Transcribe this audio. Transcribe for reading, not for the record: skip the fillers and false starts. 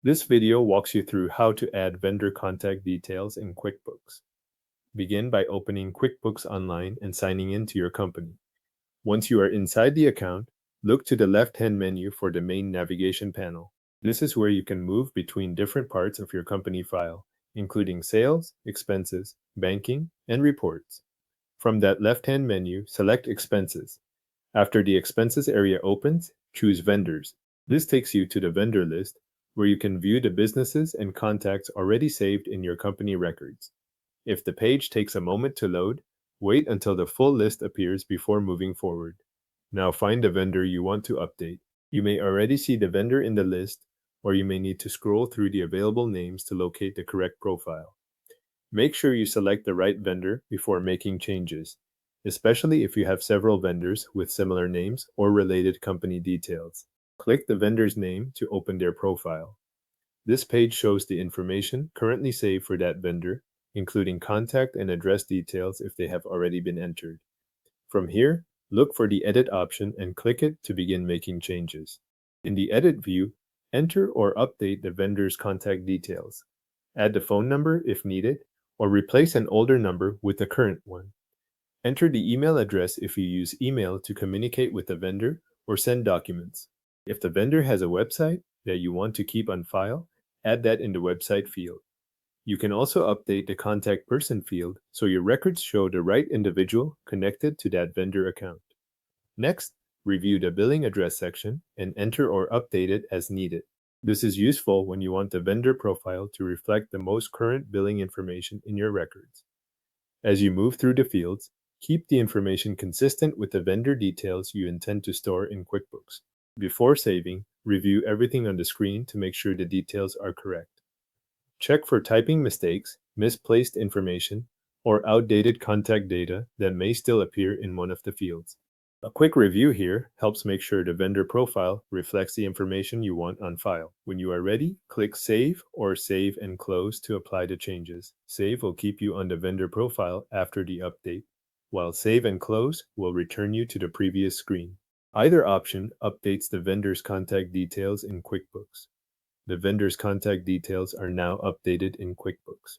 This video walks you through how to add vendor contact details in QuickBooks. Begin by opening QuickBooks Online and signing in to your company. Once you are inside the account, look to the left-hand menu for the main navigation panel. This is where you can move between different parts of your company file, including sales, expenses, banking, and reports. From that left-hand menu, select Expenses. After the Expenses area opens, choose Vendors. This takes you to the vendor list, where you can view the businesses and contacts already saved in your company records. If the page takes a moment to load, wait until the full list appears before moving forward. Now find the vendor you want to update. You may already see the vendor in the list, or you may need to scroll through the available names to locate the correct profile. Make sure you select the right vendor before making changes, especially if you have several vendors with similar names or related company details. Click the vendor's name to open their profile. This page shows the information currently saved for that vendor, including contact and address details if they have already been entered. From here, look for the Edit option and click it to begin making changes. In the Edit view, enter or update the vendor's contact details. Add the phone number if needed, or replace an older number with the current one. Enter the email address if you use email to communicate with the vendor or send documents. If the vendor has a website that you want to keep on file, add that in the website field. You can also update the contact person field so your records show the right individual connected to that vendor account. Next, review the billing address section and enter or update it as needed. This is useful when you want the vendor profile to reflect the most current billing information in your records. As you move through the fields, keep the information consistent with the vendor details you intend to store in QuickBooks. Before saving, review everything on the screen to make sure the details are correct. Check for typing mistakes, misplaced information, or outdated contact data that may still appear in one of the fields. A quick review here helps make sure the vendor profile reflects the information you want on file. When you are ready, click Save or Save and Close to apply the changes. Save will keep you on the vendor profile after the update, while Save and Close will return you to the previous screen. Either option updates the vendor's contact details in QuickBooks. The vendor's contact details are now updated in QuickBooks.